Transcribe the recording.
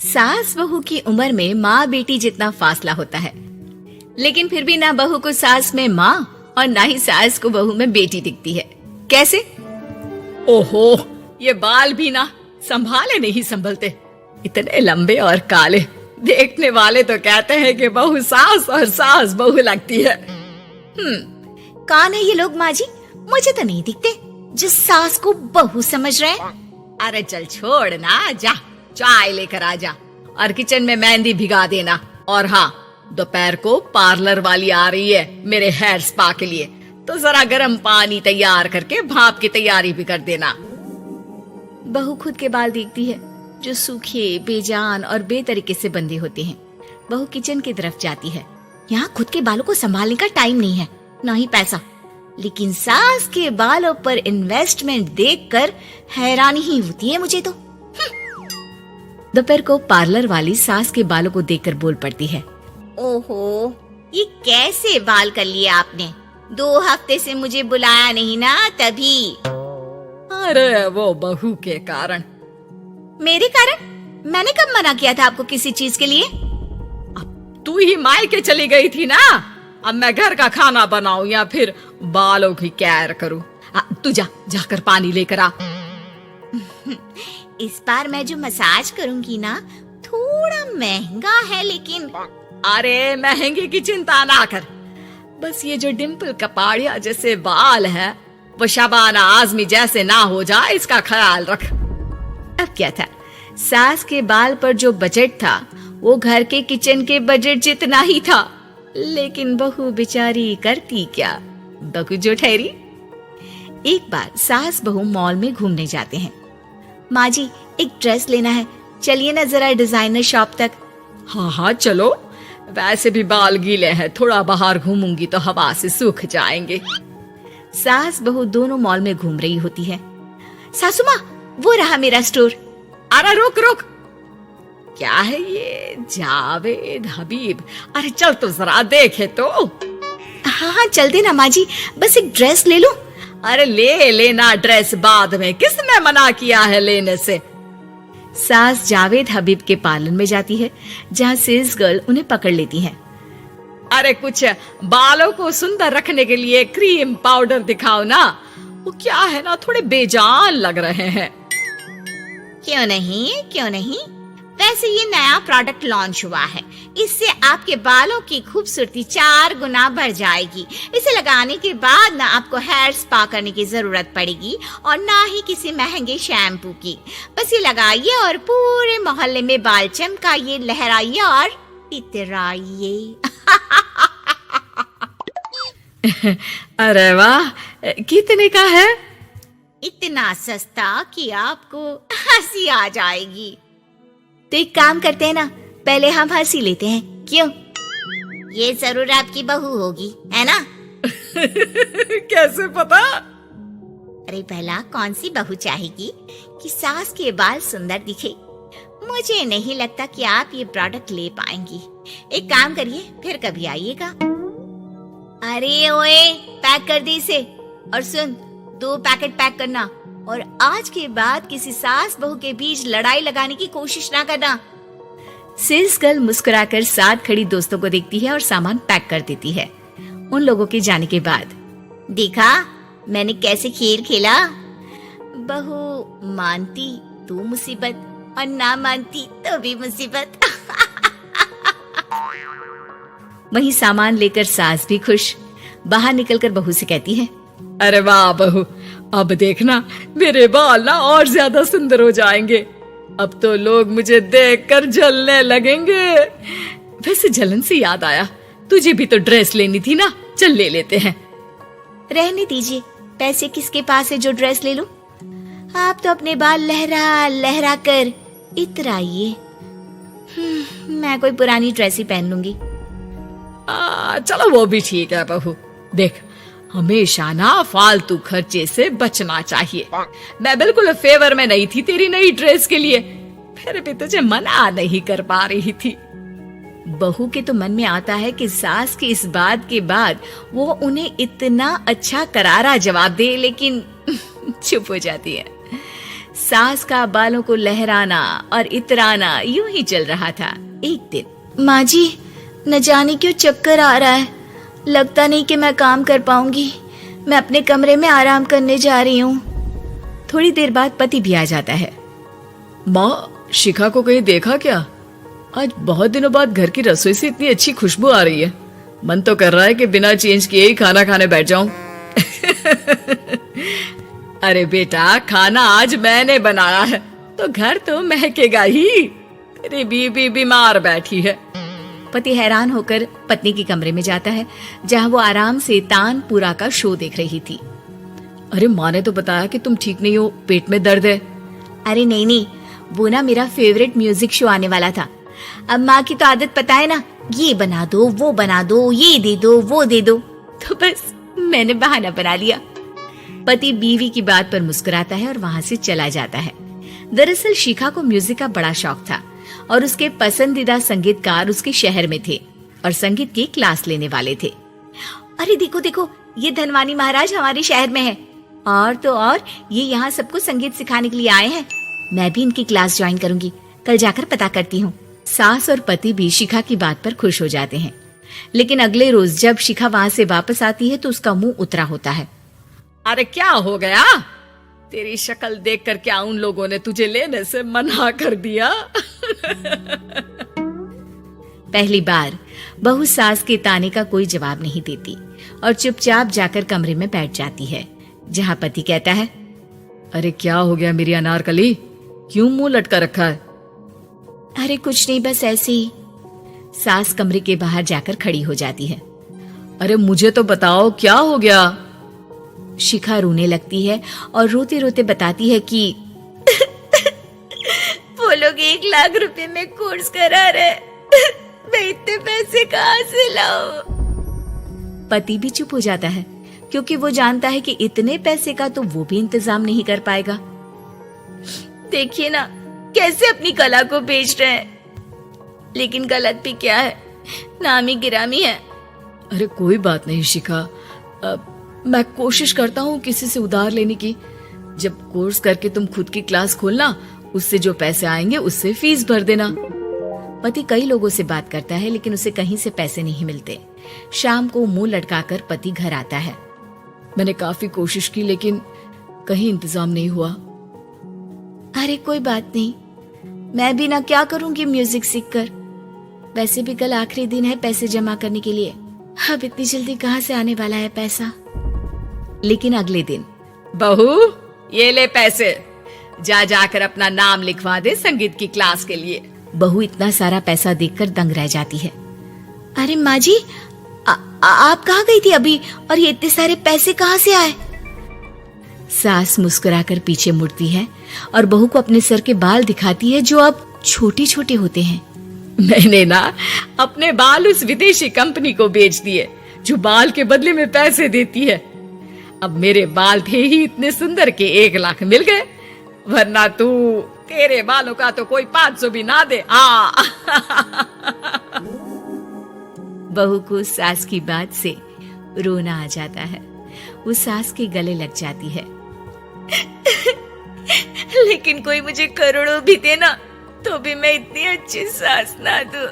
सास बहू की उम्र में माँ बेटी जितना फासला होता है, लेकिन फिर भी ना बहू को सास में माँ और ना ही सास को बहू में बेटी दिखती है। कैसे? ओहो, ये बाल भी ना संभाले नहीं संभलते, इतने लंबे और काले। देखने वाले तो कहते हैं कि बहू सास और सास बहू लगती है। कौन है ये लोग माँ जी? मुझे तो नहीं दिखते जिस सास को बहू समझ रहे हैं। अरे चल छोड़ ना, जा चाय लेकर आ जा और किचन में मेहंदी भिगा देना। और हाँ, दोपहर को पार्लर वाली आ रही है मेरे हेयर स्पा के लिए, तो जरा गर्म पानी तैयार करके भाप की तैयारी भी कर देना। बहू खुद के बाल देखती है जो सूखे, बेजान और बेतरीके से बंधे होते हैं। बहू किचन की तरफ जाती है। यहाँ खुद के बालों को संभालने का टाइम नहीं है, ना ही पैसा, लेकिन सास के बालों पर इन्वेस्टमेंट देखकर हैरानी ही होती है मुझे तो। दोपहर को पार्लर वाली सास के बालों को देखकर बोल पड़ती है, ओहो, ये कैसे बाल कर लिए आपने? 2 हफ्ते से मुझे बुलाया नहीं ना, तभी। अरे वो बहू के कारण। मेरे कारण? मैंने कब मना किया था आपको किसी चीज के लिए? अब तू ही मायके चली गई थी ना, अब मैं घर का खाना बनाऊं या फिर बालों की केयर करूं? तू जाकर पानी लेकर आ। इस बार मैं जो मसाज करूंगी ना, थोड़ा महंगा है, लेकिन अरे महंगे की चिंता ना कर, बस ये जो डिम्पल कपाड़िया जैसे बाल है वो शबाना आजमी जैसे ना हो जाए, इसका ख्याल रख। अब क्या था, सास के बाल पर जो बजट था वो घर के किचन के बजट जितना ही था, लेकिन बहू बेचारी करती क्या, बहू जो ठहरी। एक बार सास बहू मॉल में घूमने जाते हैं। माँ जी, एक ड्रेस लेना है, चलिए ना जरा डिजाइनर शॉप तक। हाँ चलो, वैसे भी बाल गीले हैं, थोड़ा बाहर घूमूंगी तो हवा से सूख जाएंगे। सास बहू दोनों मॉल में घूम रही होती है। सासू माँ, वो रहा मेरा स्टोर। अरे रुक, क्या है ये? जावेद हबीब। अरे चल तो जरा देखे तो। हाँ चलते ना माँ जी, बस एक ड्रेस ले लूं। अरे ले लेना ड्रेस बाद में, किसने मना किया है लेने से? सास जावेद हबीब के पार्लर में जाती है, जहाँ सेल्स गर्ल उन्हें पकड़ लेती है। अरे कुछ बालों को सुंदर रखने के लिए क्रीम पाउडर दिखाओ ना, वो क्या है ना, थोड़े बेजान लग रहे हैं। क्यों नहीं, वैसे ये नया प्रोडक्ट लॉन्च हुआ है, इससे आपके बालों की खूबसूरती 4 गुना बढ़ जाएगी। इसे लगाने के बाद ना आपको हेयर स्पा करने की जरूरत पड़ेगी और ना ही किसी महंगे शैम्पू की। बस ये लगाइए और पूरे मोहल्ले में बाल चमकाइए, लहराइए और इतराइए। अरे वाह, कितने का है? इतना सस्ता कि आपको हंसी आ जाएगी। तो एक काम करते हैं ना, पहले हम हंसी लेते हैं, क्यों? ये जरूर आपकी बहू होगी, है ना? कैसे पता? अरे भला कौन सी बहू चाहेगी कि सास के बाल सुंदर दिखे? मुझे नहीं लगता कि आप ये प्रोडक्ट ले पाएंगी। एक काम करिए, फिर कभी आइएगा। अरे ओए, पैक कर दी इसे, और सुन, 2 पैकेट पैक करना, और आज के बाद किसी सास बहू के बीच लड़ाई लगाने की कोशिश ना करना। सेल्स गर्ल मुस्कुराकर साथ खड़ी दोस्तों को देखती है और सामान पैक कर देती है। उन लोगों के जाने के बाद, देखा मैंने कैसे खेल खेला? बहू मानती तो मुसीबत, और ना मानती तो भी मुसीबत। वहीं सामान लेकर सास भी खुश बाहर निकलकर बहू से कहती है, अरे वाह बहू, अब देखना मेरे बाल ना और ज्यादा सुंदर हो जाएंगे। अब तो लोग मुझे देखकर जलने लगेंगे। वैसे जलन से याद आया, तुझे भी तो ड्रेस लेनी थी ना, चल ले लेते हैं। रहने दीजिए, पैसे किसके पास है जो ड्रेस ले लूं? आप तो अपने बाल लहरा लहरा कर इतराइए। मैं कोई पुरानी ड्रेस ही पहन लूंगी। चलो वो भी ठीक है बहू, देख हमेशा ना फालतू खर्चे से बचना चाहिए। मैं बिल्कुल फेवर में नहीं थी तेरी नई ड्रेस के लिए, फिर भी तुझे मना नहीं कर पा रही थी। बहू के तो मन में आता है कि सास की इस बात के बाद वो उन्हें इतना अच्छा करारा जवाब दे, लेकिन चुप हो जाती है। सास का बालों को लहराना और इतराना यूं ही चल रहा था। एक दिन, माँ जी, न जाने क्यों चक्कर आ रहा है, लगता नहीं कि मैं काम कर पाऊंगी, मैं अपने कमरे में आराम करने जा रही हूँ। थोड़ी देर बाद पति भी आ जाता है। माँ, शिखा को कहीं देखा क्या? आज बहुत दिनों बाद घर की रसोई से इतनी अच्छी खुशबू आ रही है। मन तो कर रहा है कि बिना चेंज किए ही खाना खाने बैठ जाऊं। अरे बेटा, खाना आज मैंने बनाया है तो घर तो महकेगा ही। तेरी बीबी बीमार बैठी है। पति हैरान होकर पत्नी के कमरे में जाता है, जहां वो आराम से तानपुरा का शो देख रही थी। अरे माँ ने तो बताया कि तुम ठीक नहीं हो, पेट में दर्द है। अरे नहीं, वो ना मेरा फेवरेट म्यूजिक शो आने वाला था। अब माँ की तो आदत पता है ना, ये बना दो, वो बना दो, ये दे दो, वो दे दो, तो बस मैंने बहाना बना लिया। पति बीवी की बात पर मुस्कुराता है और वहां से चला जाता है। दरअसल शिखा को म्यूजिक का बड़ा शौक था और उसके पसंदीदा संगीतकार उसके शहर में थे और संगीत की क्लास लेने वाले थे। अरे देखो देखो, ये धनवानी महाराज हमारे शहर में है, और तो और ये यहाँ सबको संगीत सिखाने के लिए आए हैं। मैं भी इनकी क्लास ज्वाइन करूंगी, कल जाकर पता करती हूँ। सास और पति भी शिखा की बात पर खुश हो जाते हैं। लेकिन अगले रोज जब शिखा वहां से वापस आती है तो उसका मुंह उतरा होता है। अरे क्या हो गया? तेरी शक्ल देखकर क्या उन लोगों ने तुझे लेने से मना कर दिया? पहली बार बहू सास के ताने का कोई जवाब नहीं देती और चुपचाप जाकर कमरे में बैठ जाती है, जहां पति कहता है, अरे क्या हो गया मेरी अनारकली, क्यों मुंह लटका रखा है? अरे कुछ नहीं, बस ऐसे ही। सास कमरे के बाहर जाकर खड़ी हो जाती है। अरे मुझे तो बताओ, क्या हो गया? शिखा रोने लगती है और रोते रोते बताती है कि वो लोग 1 लाख रुपए में कोर्स करा रहे, मैं इतने पैसे कहाँ से लाऊं? पति भी चुप हो जाता है, क्योंकि वो जानता है कि इतने पैसे का तो वो भी इंतजाम नहीं कर पाएगा। देखिए ना, कैसे अपनी कला को बेच रहे हैं, लेकिन गलत भी क्या है, नामी गिरामी है। अरे कोई बात नहीं शिखा, मैं कोशिश करता हूँ किसी से उधार लेने की। जब कोर्स करके तुम खुद की क्लास खोलना, उससे जो पैसे आएंगे उससे फीस भर देना। पति कई लोगों से बात करता है, लेकिन उसे कहीं से पैसे नहीं मिलते। शाम को मुंह लटकाकर पति घर आता है। मैंने काफी कोशिश की, लेकिन कहीं इंतजाम नहीं हुआ। अरे कोई बात नहीं, मैं भी ना क्या करूंगी म्यूजिक सीखकर। वैसे भी कल आखिरी दिन है पैसे जमा करने के लिए, अब इतनी जल्दी कहाँ से आने वाला है पैसा। लेकिन अगले दिन, बहू ये ले पैसे, जाकर अपना नाम लिखवा दे संगीत की क्लास के लिए। बहू इतना सारा पैसा देखकर दंग रह जाती है। अरे माँ जी, आप कहाँ गई थी अभी, और ये इतने सारे पैसे कहाँ से आए? सास मुस्कुराकर पीछे मुड़ती है और बहू को अपने सर के बाल दिखाती है, जो अब छोटे छोटे होते हैं। मैंने ना अपने बाल उस विदेशी कंपनी को बेच दिए, जो बाल के बदले में पैसे देती है। अब मेरे बाल थे ही इतने सुंदर के 1 लाख मिल गए, वरना तेरे बालों का तो कोई 500 भी ना दे। बहू को सास की बात से रोना आ जाता है। वो सास के गले लग जाती है। लेकिन कोई मुझे करोड़ों भी देना, तो भी मैं इतनी अच्छी सास ना दूं।